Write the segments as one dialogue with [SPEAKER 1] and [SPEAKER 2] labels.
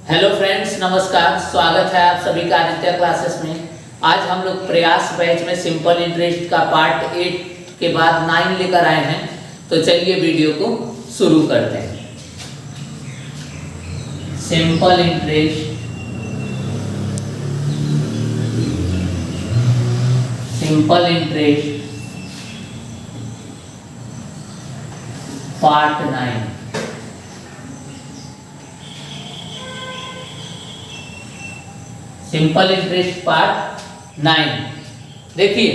[SPEAKER 1] Hello friends, नमस्कार। स्वागत है आप सभी का आदित्य क्लासेस में। आज हम लोग प्रयास बैच में सिंपल इंटरेस्ट का पार्ट 8 के बाद 9 लेकर आए हैं। तो चलिए वीडियो को शुरू करते हैं। Simple interest part 9। Simple interest part 9। देखिए,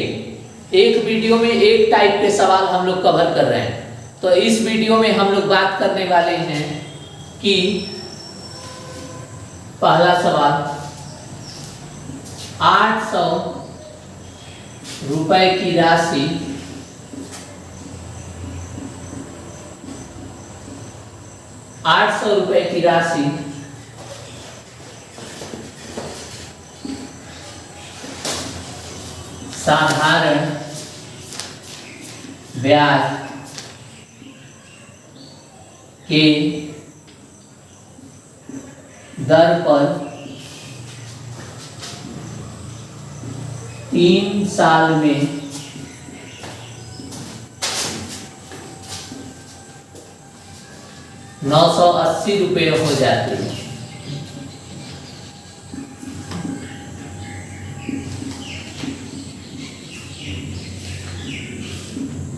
[SPEAKER 1] एक वीडियो में एक टाइप के सवाल हम लोग कवर कर रहे हैं। तो इस वीडियो में हम लोग बात करने वाले हैं कि पहला सवाल 800 रुपए की राशि साधारण ब्याज के दर पर 3 साल में 980 रुपये हो जाते हैं।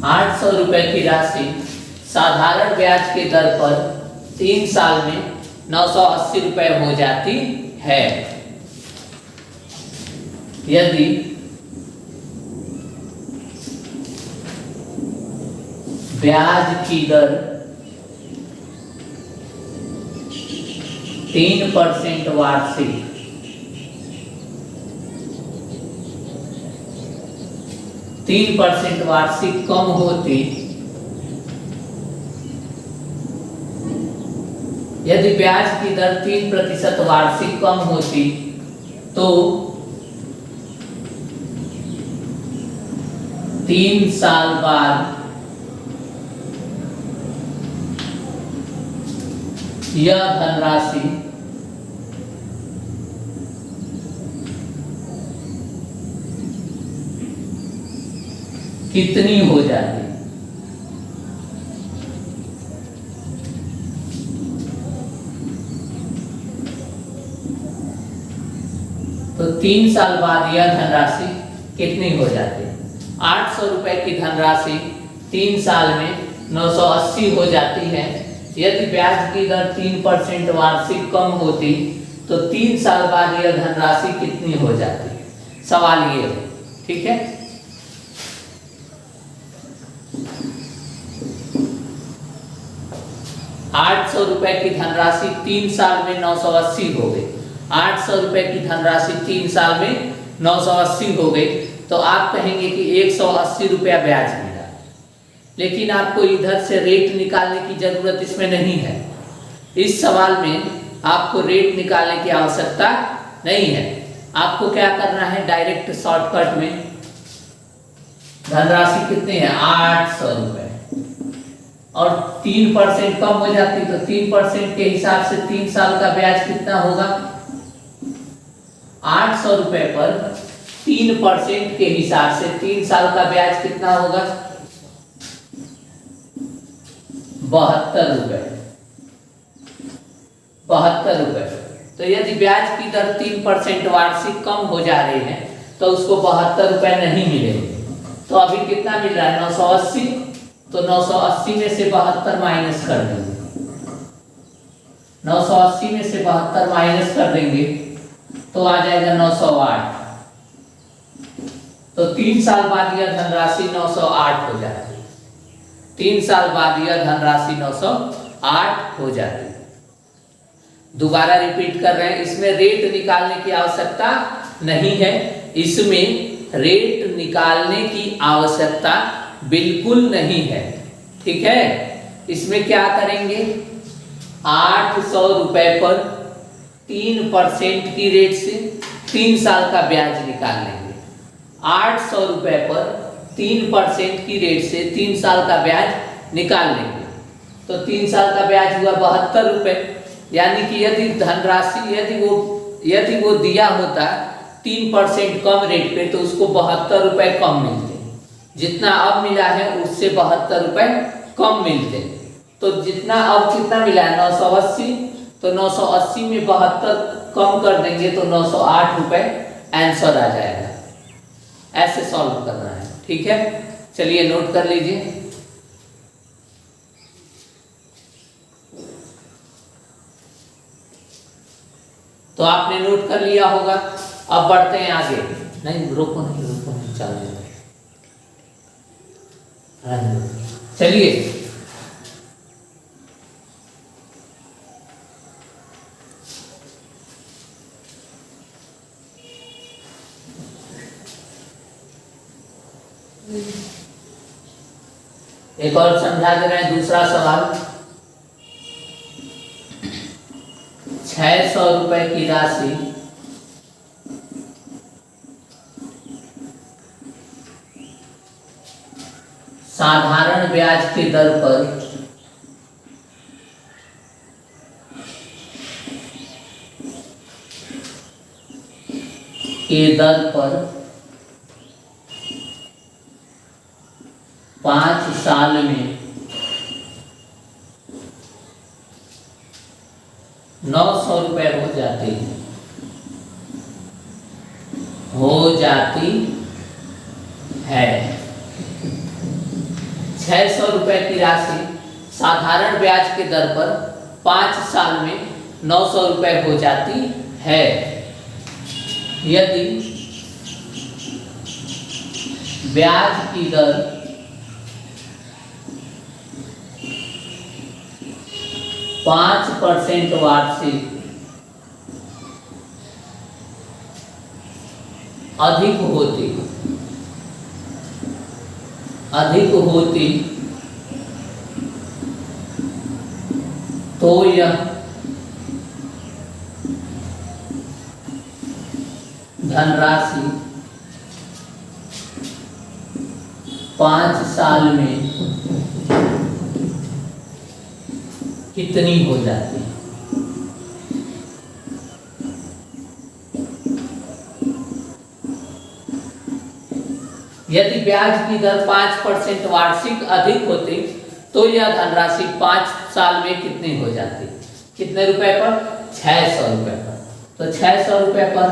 [SPEAKER 1] 800 रुपए की राशि साधारण ब्याज के दर पर 3 साल में 980 रुपए हो जाती है। यदि ब्याज की दर 3% वार्षिक कम होती, यदि ब्याज की दर 3% वार्षिक कम होती तो 3 साल बाद यह धनराशि कितनी हो जाती? तो 3 साल बाद यह धनराशि कितनी हो जाती? 800 रुपए की धनराशि 3 साल में 980 हो जाती है। यदि ब्याज की दर 3% वार्षिक कम होती तो 3 साल बाद यह धनराशि कितनी हो जाती? सवाल ये है, ठीक है। ₹800 की धनराशि 3 साल में 980 हो गई। 800 रुपए की धनराशि 3 साल में 980 हो गई तो आप कहेंगे कि 180 रुपया ब्याज मिला, लेकिन आपको इधर से रेट निकालने की जरूरत इसमें नहीं है। इस सवाल में आपको रेट निकालने की आवश्यकता नहीं है। आपको क्या करना है, डायरेक्ट शॉर्टकट में धनराशि कितनी है 800 रुपए और 3% कम हो जाती तो 3% के हिसाब से 3 साल का ब्याज कितना होगा? 800 रुपए पर 3% के हिसाब से 3 साल का ब्याज कितना होगा? 72 रुपए। 72 रुपए। तो यदि ब्याज की दर 3% वार्षिक कम हो जा रही है तो उसको 72 रुपए नहीं मिलेंगे। तो अभी कितना मिल रहा है? 980। तो 980 में से 72 माइनस कर देंगे। 980 में से 72 माइनस कर देंगे तो आ जाएगा 908। तो 3 साल बाद यह धनराशि 908 हो जाती है। 3 साल बाद यह धनराशि 908 हो जाती है। दोबारा रिपीट कर रहे हैं, इसमें रेट निकालने की आवश्यकता नहीं है। इसमें रेट निकालने की आवश्यकता बिल्कुल नहीं है, ठीक है। इसमें क्या करेंगे, 800 रुपए पर 3% की रेट से 3 साल का ब्याज निकाल लेंगे। 800 रुपए पर 3% की रेट से 3 साल का ब्याज निकाल लेंगे। तो 3 साल का ब्याज हुआ 72 रुपए। यानी कि यदि वो दिया होता 3% कम रेट पे तो उसको 72 रुपए कम मिलते, जितना अब मिला है उससे 72 रुपए कम मिलते। तो जितना अब कितना मिला है 980, तो 980 में 72 कम कर देंगे तो 908 रुपए आंसर आ जाएगा। ऐसे सॉल्व करना है, ठीक है। चलिए नोट कर लीजिए। तो आपने नोट कर लिया होगा। अब बढ़ते हैं आगे। नहीं रोको नहीं चलिए एक और समझा दे रहे हैं। दूसरा सवाल, 600 रुपए की राशि साधारण ब्याज के दर पर पर 5 साल में 900 रुपए हो जाती है। 600 रुपए की राशि साधारण ब्याज के दर पर 5 साल में 900 रुपए हो जाती है। यदि ब्याज की दर 5% वार्षिक अधिक होती तो यह धनराशि 5 साल में कितनी हो जाती है। यदि ब्याज की दर 5% वार्षिक अधिक होती तो यह धनराशि 5 साल में कितनी हो जाती। कितने रुपए पर? 600 रुपए पर। तो 600 रुपए पर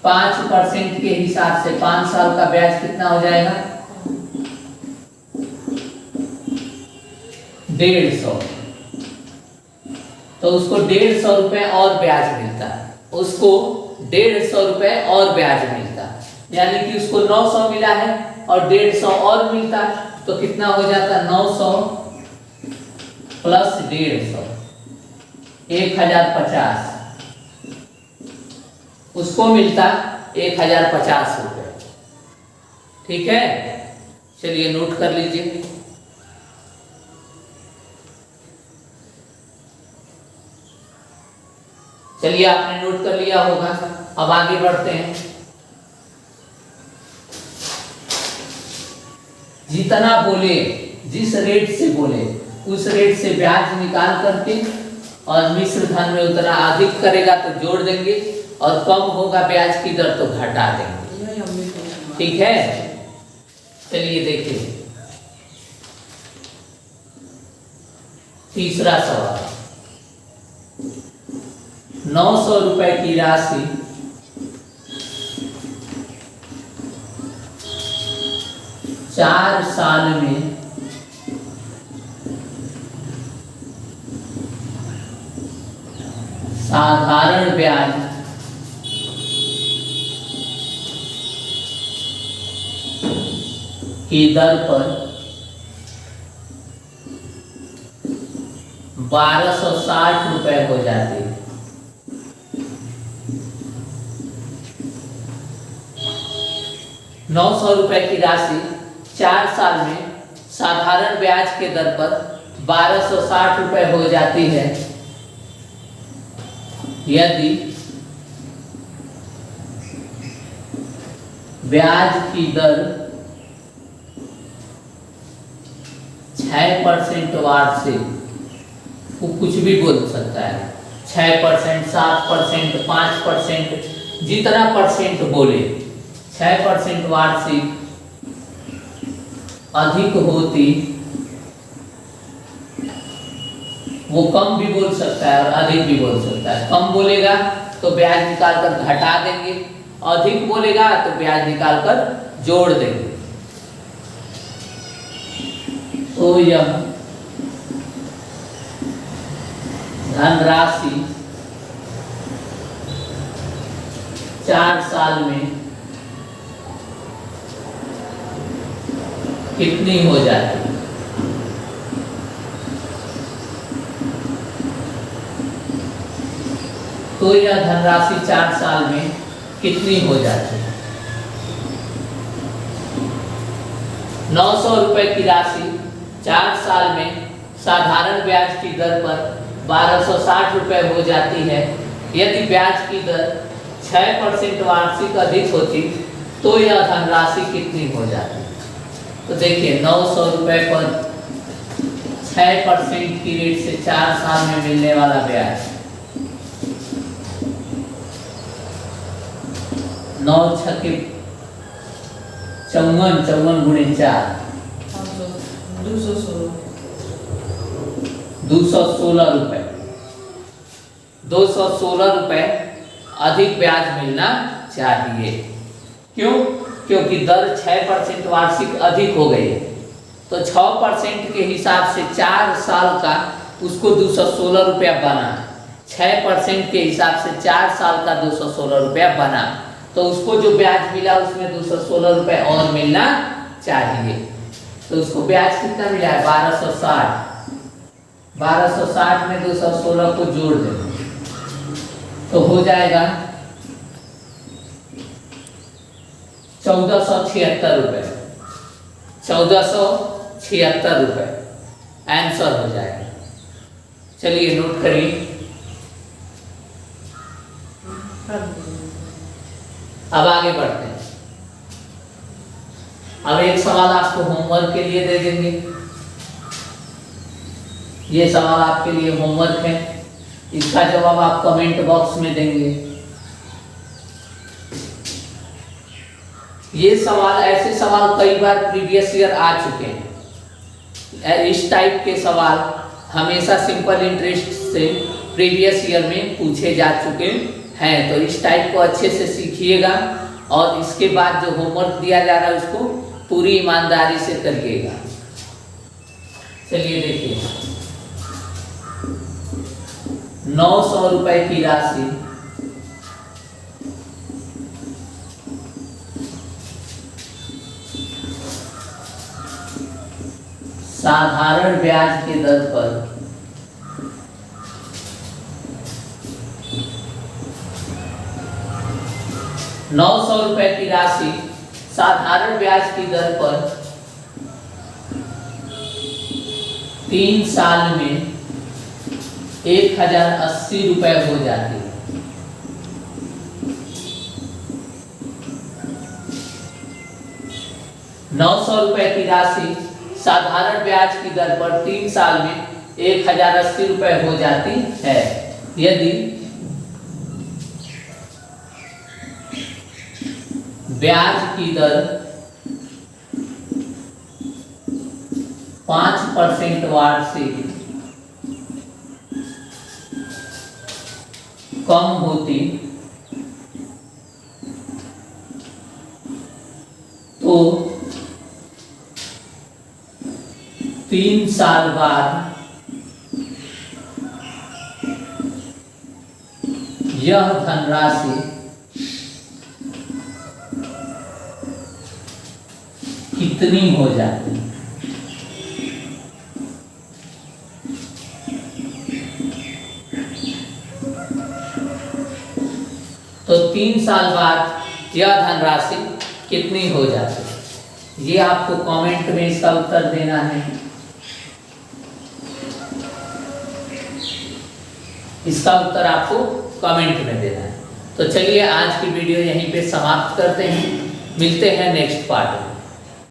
[SPEAKER 1] 5% के हिसाब से 5 साल का ब्याज कितना हो जाएगा? 150। तो उसको 150 रुपए और ब्याज मिलता है, उसको 150 रुपए और ब्याज मिलता है। यानी कि उसको 900 मिला है और 150 और मिलता, तो कितना हो जाता? 900 प्लस 150 1050। उसको मिलता 1050 रुपए। ठीक है, चलिए नोट कर लीजिए। चलिए आपने नोट कर लिया होगा। अब आगे बढ़ते हैं। जितना बोले, जिस रेट से बोले उस रेट से ब्याज निकाल करके और मिश्र धन में उतना अधिक करेगा तो जोड़ देंगे और कम होगा ब्याज की दर तो घटा देंगे। ठीक है, चलिए देखिए तीसरा सवाल। 900 रुपए की राशि चार साल में साधारण ब्याज की दर पर 1260 रुपए हो जाती है। 900 रुपए की राशि 4 साल में साधारण ब्याज के दर पर 1260 रुपए हो जाती है यदि ब्याज की दर 6% वार्षिक, वो कुछ भी बोल सकता है, 6%, 7%, 5%, जितना परसेंट बोले, 6% वार्षिक अधिक होती, वो कम भी बोल सकता है और अधिक भी बोल सकता है। कम बोलेगा तो ब्याज निकालकर घटा देंगे, अधिक बोलेगा तो ब्याज निकालकर जोड़ देंगे। तो यह धनराशि 4 साल में कितनी हो जाती है? तो यह धनराशि 4 साल में कितनी हो जाती है? 900 रुपए की राशि 4 साल में साधारण ब्याज की दर पर 1260 रुपए हो जाती है। यदि ब्याज की दर 6% वार्षिक अधिक होती तो यह धनराशि कितनी हो जाती? तो देखिए 900 रुपए पर 6% की रेट से 4 साल में मिलने वाला ब्याज, 9 छक्के 54, 54 गुणे 4, 216 रुपए। 216 रुपए अधिक ब्याज मिलना चाहिए। क्यों? क्योंकि दर 6% वार्षिक अधिक हो गई है, तो 6% के हिसाब से 4 साल का उसको 216 रुपया बना। 6% के हिसाब से 4 साल का 216 रुपया बना, तो उसको जो ब्याज मिला उसमें 216 रुपए और मिलना चाहिए। तो उसको ब्याज कितना मिला है? 1260। 1260 में 216 को जोड़ देंगे तो हो जाएगा 1476 रुपए। 1476 रुपए आंसर हो जाएगा। चलिए नोट करिए। अब आगे बढ़ते हैं। अब एक सवाल आपको होमवर्क के लिए दे देंगे। ये सवाल आपके लिए होमवर्क है, इसका जवाब आप कमेंट बॉक्स में देंगे। ये सवाल, ऐसे सवाल कई बार प्रीवियस ईयर आ चुके हैं। इस टाइप के सवाल हमेशा सिंपल इंटरेस्ट से प्रीवियस ईयर में पूछे जा चुके हैं। तो इस टाइप को अच्छे से सीखिएगा और इसके बाद जो होमवर्क दिया जा रहा है उसको पूरी ईमानदारी से करिएगा। चलिए देखिए, 900 रुपए की राशि साधारण ब्याज की दर पर 900 रुपए की राशि साधारण ब्याज की दर पर 3 साल में 1080 रुपए हो जाती है। ₹900 की राशि साधारण ब्याज की दर पर 3 साल में 1080 रुपए हो जाती है। यदि ब्याज की दर 5% वार्षिक कम होती तो 3 साल बाद यह धनराशि कितनी हो जाती है? तो 3 साल बाद यह धनराशि कितनी हो जाती है? ये आपको कमेंट में इसका उत्तर देना है। इसका उत्तर आपको कमेंट में देना है। तो चलिए आज की वीडियो यहीं पे समाप्त करते हैं। मिलते हैं नेक्स्ट पार्ट में।